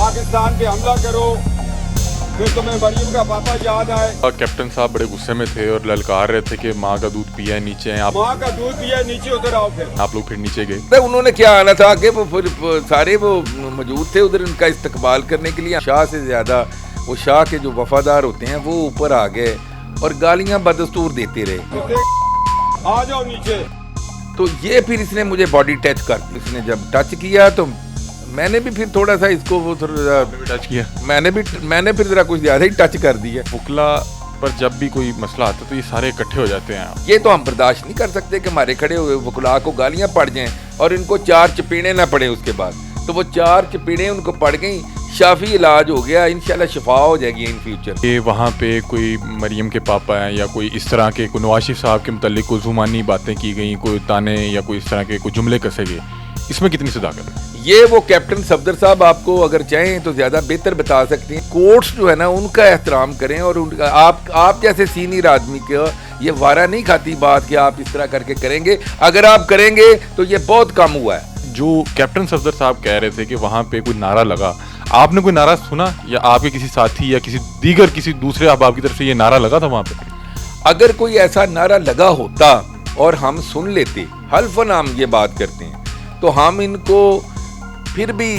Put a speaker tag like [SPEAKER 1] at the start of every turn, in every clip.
[SPEAKER 1] पाकिस्तान पे हमला करो, फिर तुम्हें मरियम का पापा याद आए।
[SPEAKER 2] कैप्टन साहब बड़े गुस्से में थे और ललकार रहे थे कि माँ का दूध पिया है, नीचे हैं आप,
[SPEAKER 1] माँ का दूध पिया, नीचे उतर आओ। फिर
[SPEAKER 2] आप लोग फिर नीचे गए।
[SPEAKER 3] तो उन्होंने क्या आना था कि वो फिर सारे वो मौजूद थे उधर इनका इस्तकबाल करने के लिए। शाह से ज़्यादा वो शाह के जो वफादार होते हैं वो ऊपर आ गए और गालियाँ बदस्तूर देते रहे।
[SPEAKER 1] आ जाओ नीचे।
[SPEAKER 3] तो ये फिर इसने मुझे बॉडी टच कर दी। इसने जब टच किया तो मैंने भी फिर थोड़ा सा इसको वो थोड़ा
[SPEAKER 2] टच किया,
[SPEAKER 3] मैंने फिर ज़रा कुछ ज़्यादा ही टच कर दिया।
[SPEAKER 2] बुकला पर जब भी कोई मसला आता है तो ये सारे इकट्ठे हो जाते हैं।
[SPEAKER 3] ये तो हम बर्दाश्त नहीं कर सकते कि हमारे खड़े हुए वकुला को गालियाँ पड़ जाएं और इनको 4 चपेड़े ना पड़े उसके बाद। तो वो 4 चपेड़े उनको पड़ गई, शाफी इलाज हो गया, इंशाल्लाह शिफा हो जाएगी इन फ्यूचर।
[SPEAKER 2] ये वहाँ पे कोई मरियम के पापा हैं या कोई इस तरह के, कोई नवाज शरीफ साहब के मुतालिक कोई जुबानी बातें की गई, कोई ताने या कोई इस तरह के कोई जुमले कसे गए, इसमें कितनी सदाकत है?
[SPEAKER 3] ये वो कैप्टन सफदर साहब आपको अगर चाहें तो ज़्यादा बेहतर बता सकते हैं। कोर्ट्स जो है ना उनका एहतराम करें और उनका आप जैसे सीनियर आदमी का ये वारा नहीं खाती बात कि आप इस तरह करके करेंगे। अगर आप करेंगे तो ये बहुत कम हुआ है।
[SPEAKER 2] जो कैप्टन सफदर साहब कह रहे थे कि वहाँ पे कोई नारा लगा, आपने कोई नारा सुना या आपके किसी साथी या किसी दूसरे अहबाब की तरफ से ये नारा लगा था वहाँ पे?
[SPEAKER 3] अगर कोई ऐसा नारा लगा होता और हम सुन लेते, हल्फन हम ये बात करते हैं, तो हम इनको फिर भी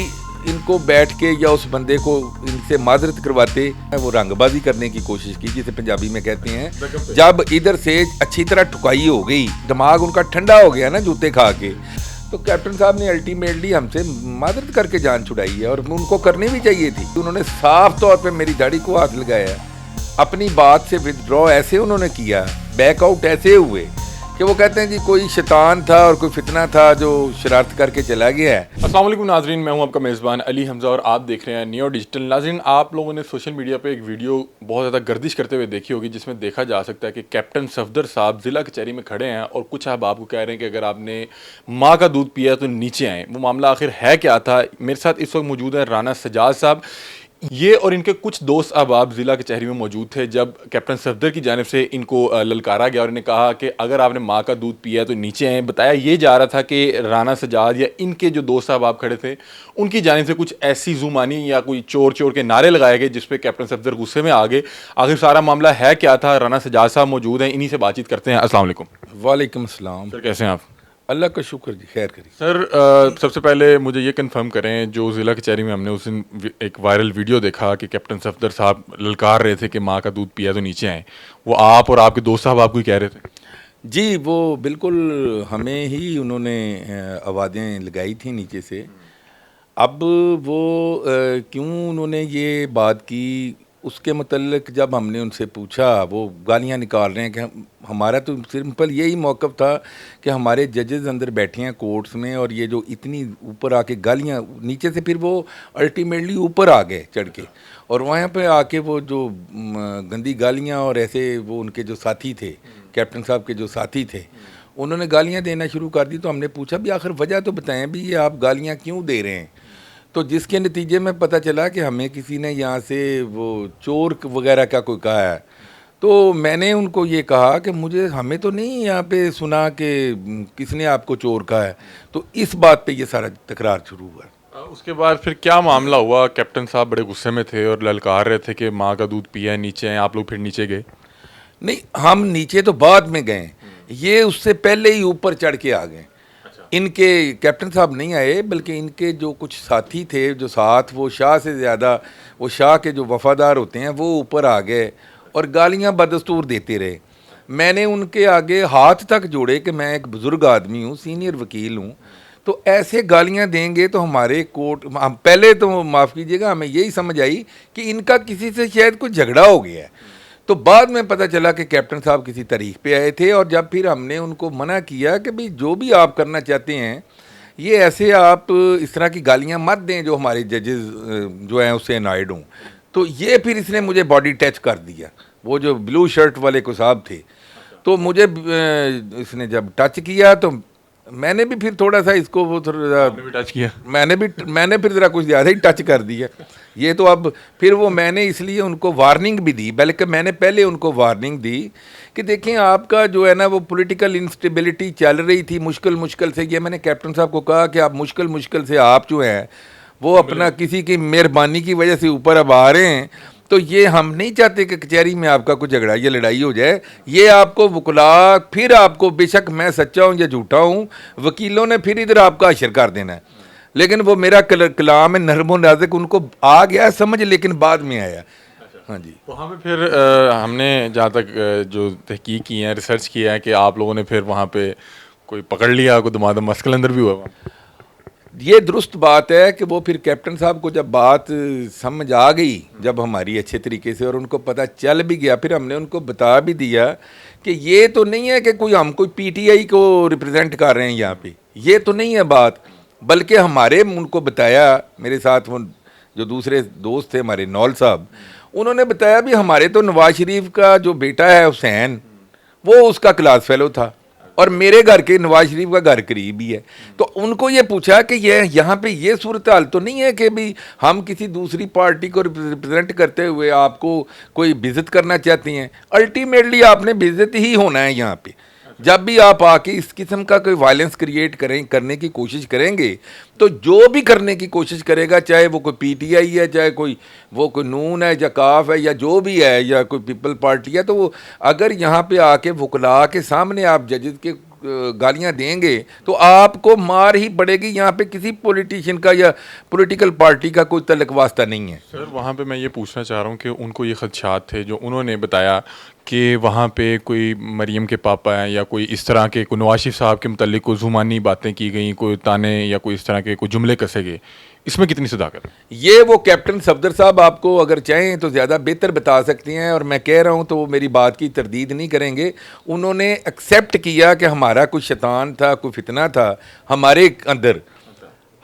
[SPEAKER 3] इनको बैठ के या उस बंदे को इनसे माजरत करवाते। वो रंगबाजी करने की कोशिश की जिसे पंजाबी में कहते हैं। जब इधर से अच्छी तरह ठुकाई हो गई, दिमाग उनका ठंडा हो गया ना जूते खा के, तो कैप्टन साहब ने अल्टीमेटली हमसे माजरत करके जान छुड़ाई है और उनको करनी भी चाहिए थी। उन्होंने साफ तौर पे मेरी दाढ़ी को हाथ लगाया, अपनी बात से विदड्रॉ ऐसे उन्होंने किया, बैकआउट ऐसे हुए कि वो कहते हैं जी कोई शैतान था और कोई फितना था जो शरारत करके चला गया है।
[SPEAKER 2] अस्सलाम वालेकुम नाजरीन, मैं हूं आपका मेज़बान अली हमज़ा और आप देख रहे हैं नियो डिजिटल। नाजरीन, आप लोगों ने सोशल मीडिया पे एक वीडियो बहुत ज़्यादा गर्दिश करते हुए देखी होगी जिसमें देखा जा सकता है कि कैप्टन सफदर साहब ज़िला कचहरी में खड़े हैं और कुछ आप आपको कह रहे हैं कि अगर आपने माँ का दूध पिया तो नीचे आएँ। वो मामला आखिर है क्या था? मेरे साथ इस वक्त मौजूद है राना सजाद साहब। ये और इनके कुछ दोस्त अहबाब ज़िला कचहरी में मौजूद थे जब कैप्टन सफदर की जानिब से इनको ललकारा गया और इन्हें कहा कि अगर आपने माँ का दूध पिया है तो नीचे आएँ। बताया ये जा रहा था कि राना सजाद या इनके जो दोस्त अहबाब खड़े थे उनकी जानिब से कुछ ऐसी जुमानी या कोई चोर चोर के नारे लगाए गए जिस पे कैप्टन सफदर गुस्से में आ गए। आखिर सारा मामला है क्या था? राना सजाद साहब मौजूद हैं, इन्हीं से बातचीत करते हैं। अस्सलाम वालेकुम।
[SPEAKER 3] वालेकुम अस्सलाम।
[SPEAKER 2] सर, कैसे हैं आप?
[SPEAKER 3] अल्लाह का शुक्र जी, खैर करिए।
[SPEAKER 2] सर, सबसे पहले मुझे ये कंफर्म करें, जो ज़िला कचहरी में हमने उस दिन एक वायरल वीडियो देखा कि कैप्टन सफदर साहब ललकार रहे थे कि माँ का दूध पिया तो नीचे आए, वो आप और आपके दोस्त साहब आपको ही कह रहे थे?
[SPEAKER 3] जी, वो बिल्कुल हमें ही उन्होंने आवाज़ें लगाई थी नीचे से। अब वो क्यों उन्होंने ये बात की उसके मतलब जब हमने उनसे पूछा, वो गालियाँ निकाल रहे हैं कि हमारा तो सिंपल यही मौक़िफ़ था कि हमारे जजेस अंदर बैठे हैं कोर्ट्स में और ये जो इतनी ऊपर आके गालियाँ नीचे से फिर वो अल्टीमेटली ऊपर आ गए चढ़ के और वहाँ पे आके वो जो गंदी गालियाँ और ऐसे वो उनके जो साथी थे, कैप्टन साहब के जो साथी थे, उन्होंने गालियाँ देना शुरू कर दी। तो हमने पूछा भी आखिर वजह तो बताएं भी, ये आप गालियाँ क्यों दे रहे हैं? तो जिसके नतीजे में पता चला कि हमें किसी ने यहाँ से वो चोर वगैरह का कोई कहा है। तो मैंने उनको ये कहा कि हमें तो नहीं यहाँ पे सुना कि किसने आपको चोर कहा है। तो इस बात पे ये सारा तकरार शुरू हुआ।
[SPEAKER 2] उसके बाद फिर क्या मामला हुआ? कैप्टन साहब बड़े गुस्से में थे और ललकार रहे थे कि माँ का दूध पिया है, नीचे आए। आप लोग फिर नीचे गए?
[SPEAKER 3] नहीं, हम नीचे तो बाद में गए, ये उससे पहले ही ऊपर चढ़ के आ गए। इनके कैप्टन साहब नहीं आए बल्कि इनके जो कुछ साथी थे जो साथ, वो शाह से ज़्यादा वो शाह के जो वफादार होते हैं वो ऊपर आ गए और गालियाँ बदस्तूर देते रहे। मैंने उनके आगे हाथ तक जोड़े कि मैं एक बुज़ुर्ग आदमी हूँ, सीनियर वकील हूँ, तो ऐसे गालियाँ देंगे तो हमारे कोर्ट, हम पहले तो माफ़ कीजिएगा हमें यही समझ आई कि इनका किसी से शायद कुछ झगड़ा हो गया है। तो बाद में पता चला कि कैप्टन साहब किसी तारीख पे आए थे और जब फिर हमने उनको मना किया कि भाई जो भी आप करना चाहते हैं ये ऐसे आप इस तरह की गालियां मत दें जो हमारे जजेस जो हैं उससे अनॉयड हों। तो ये फिर इसने मुझे बॉडी टच कर दिया, वो जो ब्लू शर्ट वाले को साहब थे। तो मुझे इसने जब टच किया तो मैंने भी फिर थोड़ा सा इसको वो थोड़ा
[SPEAKER 2] टच किया,
[SPEAKER 3] मैंने फिर ज़रा कुछ ज़्यादा ही टच कर दिया। ये तो अब फिर वो मैंने इसलिए उनको वार्निंग भी दी, बल्कि मैंने पहले उनको वार्निंग दी कि देखें आपका जो है ना वो पॉलिटिकल इंस्टेबिलिटी चल रही थी मुश्किल से। ये मैंने कैप्टन साहब को कहा कि आप मुश्किल से आप जो हैं वो अपना किसी की मेहरबानी की वजह से ऊपर अब आ रहे हैं। तो ये हम नहीं चाहते कि कचहरी में आपका कुछ झगड़ा या लड़ाई हो जाए। ये आपको वकला फिर आपको, बेशक मैं सच्चा हूँ या झूठा हूँ, वकीलों ने फिर इधर आपका अशर कर देना है। लेकिन वो मेरा कलाम है नरम नाज़िक, उनको आ गया समझ, लेकिन बाद में आया। हाँ जी।
[SPEAKER 2] वहाँ पे फिर हमने जहाँ तक जो तहकीक की है, रिसर्च किया है कि आप लोगों ने फिर वहाँ पे कोई पकड़ लिया, कोई दमादम मस्कल अंदर भी हुआ वहाँ पे?
[SPEAKER 3] ये दुरुस्त बात है कि वो फिर कैप्टन साहब को जब बात समझ आ गई, जब हमारी अच्छे तरीके से, और उनको पता चल भी गया, फिर हमने उनको बता भी दिया कि ये तो नहीं है कि हम कोई पीटीआई को रिप्रेजेंट कर रहे हैं यहाँ पे, ये तो नहीं है बात। बल्कि हमारे उनको बताया, मेरे साथ वो जो दूसरे दोस्त थे हमारे नौल साहब, उन्होंने बताया भी हमारे तो नवाज शरीफ का जो बेटा है हुसैन, वो उसका क्लास फेलो था, और मेरे घर के नवाज शरीफ का घर करीब ही है। तो उनको ये पूछा कि ये यहाँ पे ये सूरत हाल तो नहीं है कि भी हम किसी दूसरी पार्टी को रिप्रेजेंट करते हुए आपको कोई बेइज्जत करना चाहती हैं। अल्टीमेटली आपने बेइज्जत ही होना है यहाँ पे। जब भी आप आके इस किस्म का कोई वायलेंस क्रिएट करने की कोशिश करेंगे, तो जो भी करने की कोशिश करेगा, चाहे वो कोई पीटीआई है, चाहे कोई नून है या काफ है या जो भी है, या कोई पीपल पार्टी है, तो वो अगर यहाँ पे आके वकला के सामने आप जजेस के गालियाँ देंगे तो आपको मार ही पड़ेगी। यहाँ पे किसी पॉलिटिशियन का या पॉलिटिकल पार्टी का कोई तल्लक वास्ता नहीं है।
[SPEAKER 2] सर वहाँ पे मैं ये पूछना चाह रहा हूँ कि उनको ये खदशात थे जो उन्होंने बताया कि वहाँ पे कोई मरियम के पापा हैं या कोई इस तरह के, कोई नवाज शरीफ साहब के मुतालिक कोई जुबानी बातें की गई, कोई ताने या कोई इस तरह के कोई जुमले कसे गए, इसमें कितनी सदाकत है?
[SPEAKER 3] ये वो कैप्टन सफदर साहब आपको अगर चाहें तो ज़्यादा बेहतर बता सकती हैं, और मैं कह रहा हूँ तो वो मेरी बात की तरदीद नहीं करेंगे। उन्होंने एक्सेप्ट किया कि हमारा कोई शैतान था, कोई फितना था हमारे अंदर।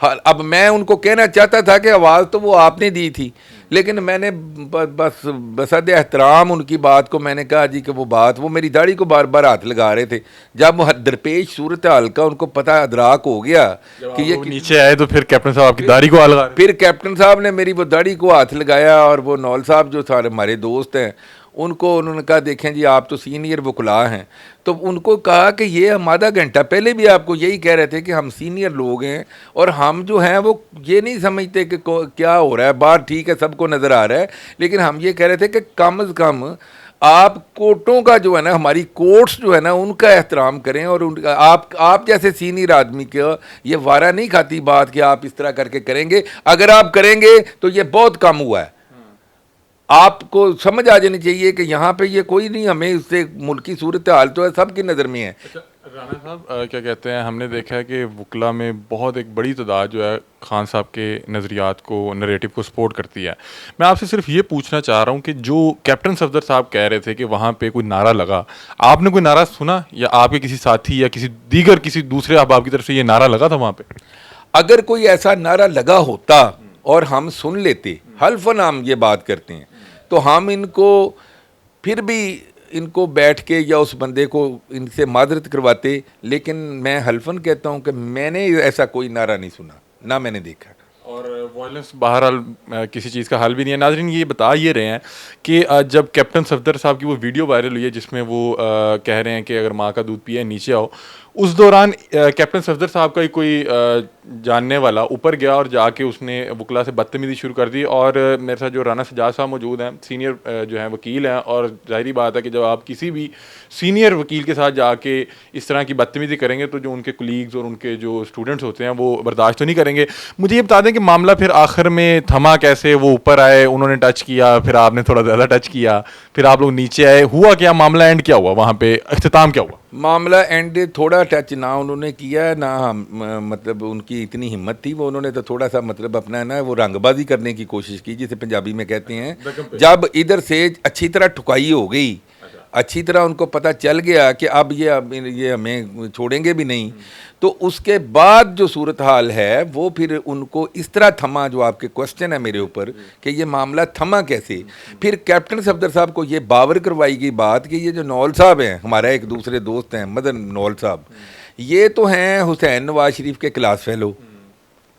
[SPEAKER 3] हाँ, अब मैं उनको कहना चाहता था कि आवाज़ तो वो आपने दी थी, लेकिन मैंने बस बसद एहतराम उनकी बात को मैंने कहा जी कि वो मेरी दाढ़ी को बार बार हाथ लगा रहे थे। जब वो दरपेश सूरत हाल का उनको पता अदराक हो गया कि ये
[SPEAKER 2] नीचे आए तो फिर कैप्टन साहब आपकी दाढ़ी को हाथ लगा रहे?
[SPEAKER 3] फिर कैप्टन साहब ने मेरी वो दाढ़ी को हाथ लगाया, और वो नौल साहब जो सारे हमारे दोस्त हैं उन्होंने कहा देखें जी आप तो सीनियर वकला हैं। तो उनको कहा कि ये हम आधा घंटा पहले भी आपको यही कह रहे थे कि हम सीनियर लोग हैं, और हम जो हैं वो ये नहीं समझते कि क्या हो रहा है बाहर, ठीक है सबको नज़र आ रहा है, लेकिन हम ये कह रहे थे कि कम से कम आप कोर्टों का जो है ना, हमारी कोर्ट्स जो है ना, उनका एहतराम करें। और उनका आप जैसे सीनियर आदमी का ये वारा नहीं खाती बात कि आप इस तरह करके करेंगे। अगर आप करेंगे तो ये बहुत कम हुआ है। आपको समझ आ जानी चाहिए कि यहाँ पे ये कोई नहीं, हमें उससे मुल्क की सूरत हाल तो है सबकी नज़र में है।
[SPEAKER 2] अच्छा राना साहब क्या कहते हैं, हमने देखा है कि वकला में बहुत एक बड़ी तादाद जो है खान साहब के नज़रियात को, नरेटिव को सपोर्ट करती है। मैं आपसे सिर्फ ये पूछना चाह रहा हूँ कि जो कैप्टन सफदर साहब कह रहे थे कि वहाँ पे कोई नारा लगा, आपने कोई नारा सुना या आपके किसी साथी या किसी दूसरे अहबाब की तरफ से ये नारा लगा था वहाँ पे?
[SPEAKER 3] अगर कोई ऐसा नारा लगा होता और हम सुन लेते, हल्फन हम ये बात करते हैं, तो हम इनको फिर भी इनको बैठ के या उस बंदे को इनसे माजरत करवाते। लेकिन मैं हल्फन कहता हूँ कि मैंने ऐसा कोई नारा नहीं सुना, ना मैंने देखा।
[SPEAKER 2] और वायलेंस बहरहाल किसी चीज़ का हल भी नहीं है। नाज़रीन ये बता ये रहे हैं कि जब कैप्टन सफदर साहब की वो वीडियो वायरल हुई है जिसमें वो कह रहे हैं कि अगर माँ का दूध पिए नीचे आओ, उस दौरान कैप्टन सफदर साहब का ही कोई जानने वाला ऊपर गया और जाके उसने वकला से बदतमीज़ी शुरू कर दी। और मेरे साथ जो राना सजाद साहब मौजूद हैं, सीनियर जो हैं वकील हैं, और ज़ाहिरी बात है कि जब आप किसी भी सीनियर वकील के साथ जाके इस तरह की बदतमीज़ी करेंगे तो जो उनके कुलीग्स और उनके जो स्टूडेंट्स होते हैं वो बर्दाश्त तो नहीं करेंगे। मुझे ये बता दें कि मामला फिर आखिर में थमा कैसे? वो ऊपर आए, उन्होंने टच किया, फिर आपने थोड़ा ज़्यादा टच किया, फिर आप लोग नीचे आए, हुआ क्या? मामला एंड क्या हुआ? वहाँ पे अख्तिताम क्या हुआ?
[SPEAKER 3] मामला एंड थोड़ा टच ना उन्होंने किया ना हम, मतलब उनकी इतनी हिम्मत थी, वो उन्होंने तो थोड़ा सा मतलब अपना ना वो रंगबाजी करने की कोशिश की, जिसे पंजाबी में कहते हैं। जब इधर से अच्छी तरह ठुकाई हो गई, अच्छी तरह उनको पता चल गया कि अब ये हमें छोड़ेंगे भी नहीं, तो उसके बाद जो सूरत हाल है वो फिर उनको इस तरह थमा, जो आपके क्वेश्चन है मेरे ऊपर कि ये मामला थमा कैसे। फिर कैप्टन सफदर साहब को ये बावर करवाई गई बात कि ये जो नौल साहब हैं, हमारा एक दूसरे दोस्त हैं मदन नौल साहब, ये तो हैं हुसैन नवाज शरीफ के क्लास फेलो।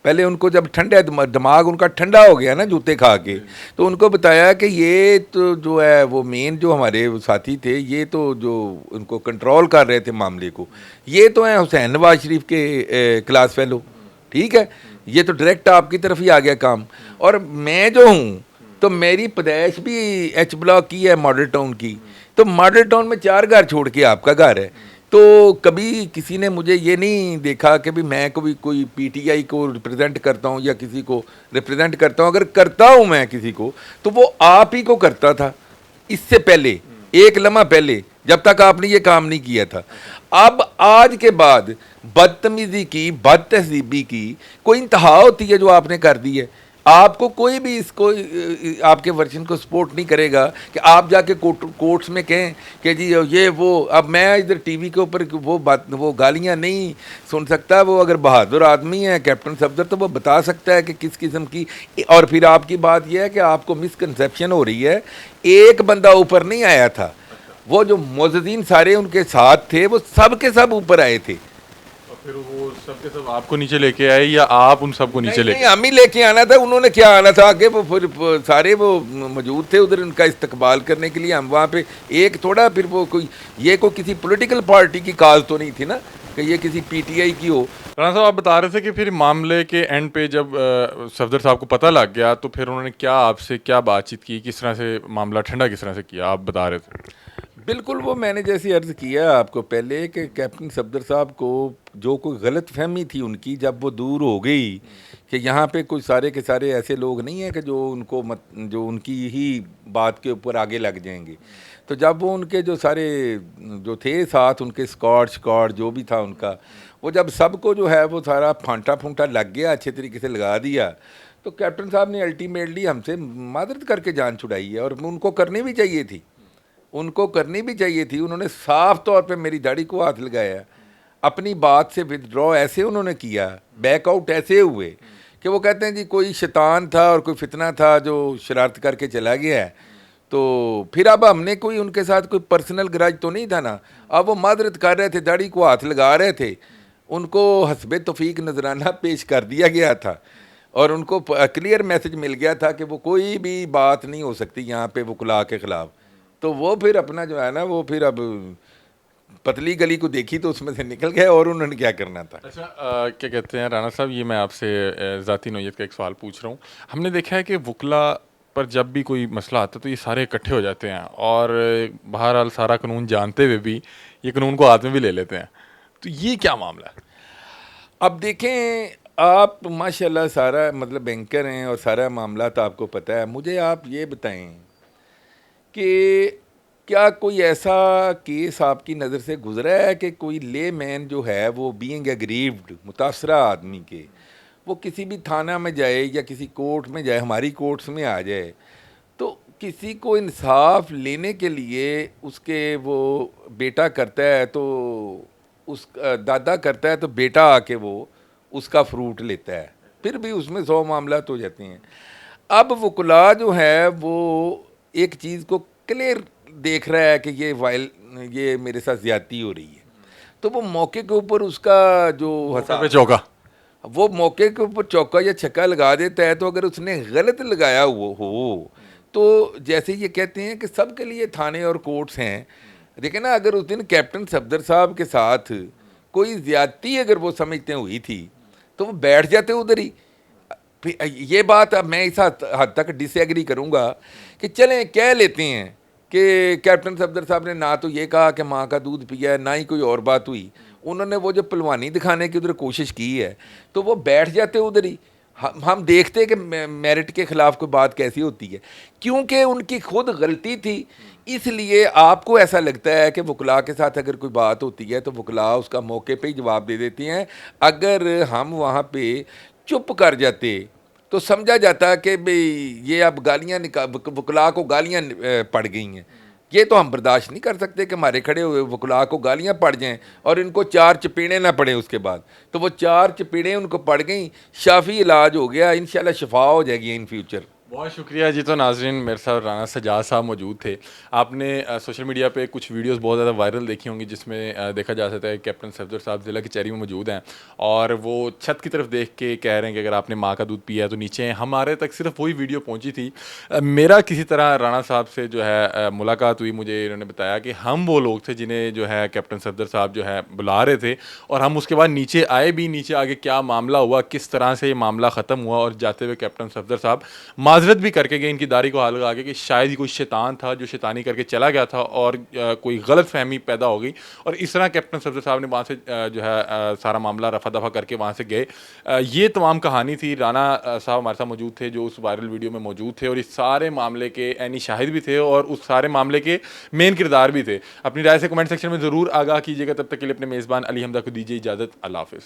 [SPEAKER 3] पहले उनको जब ठंडा दिमाग उनका ठंडा हो गया ना जूते खा के, तो उनको बताया कि ये तो जो है वो मेन जो हमारे साथी थे, ये तो जो उनको कंट्रोल कर रहे थे मामले को, ये तो हैं हुसैन नवाज शरीफ के क्लास फेलो, ठीक है। ये तो डायरेक्ट आपकी तरफ ही आ गया काम। और मैं जो हूँ तो मेरी पैदाइश भी एच ब्लॉक की है, मॉडल टाउन की, तो मॉडल टाउन में 4 घर छोड़ के आपका घर है। तो कभी किसी ने मुझे ये नहीं देखा कि भी मैं कभी कोई पीटीआई को रिप्रेजेंट करता हूँ या किसी को रिप्रेजेंट करता हूँ। अगर करता हूँ मैं किसी को तो वो आप ही को करता था, इससे पहले एक लम्हा पहले, जब तक आपने ये काम नहीं किया था। अब आज के बाद बदतमीजी की, बदतहजीबी की कोई इंतहा होती है जो आपने कर दी है। आपको कोई भी इसको आपके वर्जन को सपोर्ट नहीं करेगा कि आप जाके कोर्ट्स में कहें कि जी ये वो। अब मैं इधर टीवी के ऊपर वो गालियां नहीं सुन सकता। वो अगर बहादुर आदमी है कैप्टन सफदर तो वो बता सकता है कि किस किस्म की। और फिर आपकी बात यह है कि आपको मिसकंसेप्शन हो रही है, एक बंदा ऊपर नहीं आया था, वो जो मोअज़्ज़िन सारे उनके साथ थे वो सब के सब ऊपर आए थे।
[SPEAKER 2] फिर वो सब के सब आपको नीचे लेके आए या आप उन सबको नीचे लेके?
[SPEAKER 3] नहीं, हम ही लेके आना था, उन्होंने क्या आना था आगे। वो फिर सारे वो मौजूद थे उधर उनका इस्तकबाल करने के लिए। हम वहाँ पे एक थोड़ा फिर वो कोई किसी पॉलिटिकल पार्टी की काज तो नहीं थी ना कि ये किसी पीटीआई की हो।
[SPEAKER 2] राणा साहब, आप बता रहे थे कि फिर मामले के एंड पे जब सफदर साहब को पता लग गया तो फिर उन्होंने क्या आपसे क्या बातचीत की, किस तरह से मामला ठंडा किस तरह से किया, आप बता रहे थे?
[SPEAKER 3] बिल्कुल, वो मैंने जैसे अर्ज़ किया आपको पहले कि कैप्टन सफदर साहब को जो कोई गलत फहमी थी उनकी, जब वो दूर हो गई कि यहाँ पे कुछ सारे के सारे ऐसे लोग नहीं हैं कि जो उनकी ही बात के ऊपर आगे लग जाएंगे। तो जब वो उनके जो सारे जो थे साथ, उनके स्कॉट जो भी था उनका, वो जब सबको जो है वो सारा फांटा फूंटा लग गया, अच्छे तरीके से लगा दिया, तो कैप्टन साहब ने अल्टीमेटली हमसे मादरत करके जान छुड़ाई है। और उनको करनी भी चाहिए थी, उन्होंने साफ तौर पे मेरी दाढ़ी को हाथ लगाया, अपनी बात से विदड्रॉ ऐसे उन्होंने किया, बैकआउट ऐसे हुए कि वो कहते हैं जी कोई शैतान था और कोई फितना था जो शरारत करके चला गया है। तो फिर अब हमने कोई उनके साथ कोई पर्सनल ग्रज तो नहीं था ना। अब वो मादरत कर रहे थे, दाढ़ी को हाथ लगा रहे थे, उनको हस्बे तौफीक नजराना पेश कर दिया गया था और उनको क्लियर मैसेज मिल गया था कि वो कोई भी बात नहीं हो सकती यहाँ पे वकला के ख़िलाफ़। तो वो फिर अपना जो है ना, वो फिर अब पतली गली को देखी तो उसमें से निकल गए और उन्होंने क्या करना था।
[SPEAKER 2] अच्छा, क्या कहते हैं राणा साहब, ये मैं आपसे ज़ाती नौयत का एक सवाल पूछ रहा हूँ। हमने देखा है कि वकला पर जब भी कोई मसला आता है तो ये सारे इकट्ठे हो जाते हैं और बहरहाल सारा कानून जानते हुए भी ये कानून को हाथ में भी ले लेते हैं। तो ये क्या मामला है?
[SPEAKER 3] अब देखें, आप माशाल्लाह सारा मतलब बैंकर हैं और सारा मामला तो आपको पता है। मुझे आप ये बताएं कि क्या कोई ऐसा केस आपकी नज़र से गुजरा है कि कोई ले मैन जो है वो बीइंग एग्रीव्ड, मुतासरा आदमी के, वो किसी भी थाना में जाए या किसी कोर्ट में जाए, हमारी कोर्ट्स में आ जाए, तो किसी को इंसाफ लेने के लिए उसके वो बेटा करता है तो उस दादा करता है तो बेटा आके वो उसका फ्रूट लेता है, फिर भी उसमें 100 मामला तो हो जाते हैं। अब वकला जो है वो एक चीज़ को क्लियर देख रहा है कि ये मेरे साथ ज़्यादती हो रही है, तो वो मौके के ऊपर उसका जो
[SPEAKER 2] चौका,
[SPEAKER 3] वो मौके के ऊपर चौका या छक्का लगा देता है। तो अगर उसने गलत लगाया हुआ हो तो जैसे ये कहते हैं कि सबके लिए थाने और कोर्ट्स हैं, देखें ना, अगर उस दिन कैप्टन सफदर साहब के साथ कोई ज़्यादती अगर वो समझते हुई थी तो वो बैठ जाते उधर ही। ये बात अब मैं इस हद तक डिसएग्री करूँगा कि चलें कह लेते हैं कि कैप्टन सफदर साहब ने ना तो ये कहा कि माँ का दूध पिया है, ना ही कोई और बात हुई, उन्होंने वो जो पलवानी दिखाने की उधर कोशिश की है, तो वो बैठ जाते उधर ही। हम देखते हैं कि मेरिट के ख़िलाफ़ कोई बात कैसी होती है, क्योंकि उनकी खुद गलती थी, इसलिए आपको ऐसा लगता है कि वकला के साथ अगर कोई बात होती है तो वकला उसका मौके पे ही जवाब दे देती हैं। अगर हम वहाँ पे चुप कर जाते तो समझा जाता कि भाई ये अब गालियाँ वकला को गालियाँ पड़ गई हैं। ये तो हम बर्दाश्त नहीं कर सकते कि हमारे खड़े हुए वकला को गालियाँ पड़ जाएं और इनको 4 चपेड़े ना पड़े उसके बाद। तो वो 4 चपेड़े उनको पड़ गई, शाफी इलाज हो गया, इंशाल्लाह शफा हो जाएगी इन फ्यूचर।
[SPEAKER 2] बहुत शुक्रिया जी। तो नाजरीन, मेरे साथ राना सजाद साहब मौजूद थे। आपने सोशल मीडिया पे कुछ वीडियोस बहुत ज़्यादा वायरल देखी होंगी जिसमें देखा जा सकता है कैप्टन सफदर साहब ज़िला कचहरी में मौजूद हैं और वो छत की तरफ देख के कह रहे हैं कि अगर आपने माँ का दूध पिया है तो नीचे हैं। हमारे तक सिर्फ वही वीडियो पहुंची थी। मेरा किसी तरह राना साहब से जो है मुलाकात हुई। मुझे इन्होंने बताया कि हम वो लोग थे जिन्हें जो है कैप्टन सफदर साहब जो है बुला रहे थे और हम उसके बाद नीचे आए भी। नीचे आगे क्या मामला हुआ, किस तरह से ये मामला ख़त्म हुआ, और जाते हुए कैप्टन सफदर साहब माजरत भी करके गए इनकी दाढ़ी को हाथ लगा के कि शायद ही कोई शैतान था जो शैतानी करके चला गया था और कोई गलत फहमी पैदा हो गई। और इस तरह कैप्टन सफदर साहब ने वहाँ से जो है सारा मामला रफा दफा करके वहाँ से गए। ये तमाम कहानी थी। राना साहब हमारे साथ मौजूद थे जो उस वायरल वीडियो में मौजूद थे और इस सारे मामले के ऐनी शाहिद भी थे और उस सारे मामले के मेन किरदार भी थे। अपनी राय से कमेंट सेक्शन में ज़रूर आगाह कीजिएगा। तब तक के लिए अपने मेज़बान अली हमजा को दीजिए इजाज़त। अल्लाह हाफ़िज़।